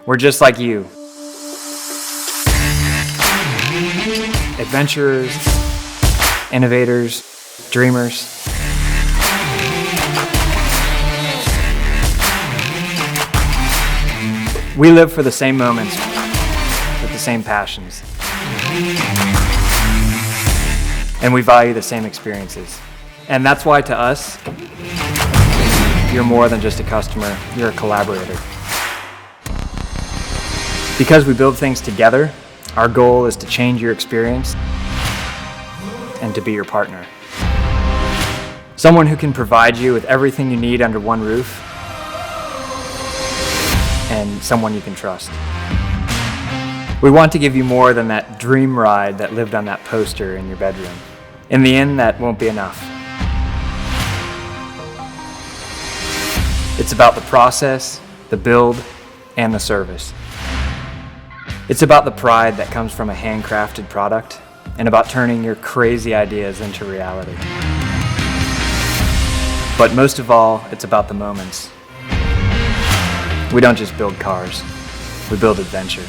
We're just like you. Adventurers, innovators, dreamers. We live for the same moments with the same passions. And we value the same experiences. And that's why to us, you're more than just a customer, you're a collaborator. Because we build things together, our goal is to change your experience and to be your partner. Someone who can provide you with everything you need under one roof, and someone you can trust. We want to give you more than that dream ride that lived on that poster in your bedroom. In the end, that won't be enough. It's about the process, the build, and the service. It's about the pride that comes from a handcrafted product and about turning your crazy ideas into reality. But most of all, it's about the moments. We don't just build cars, we build adventure.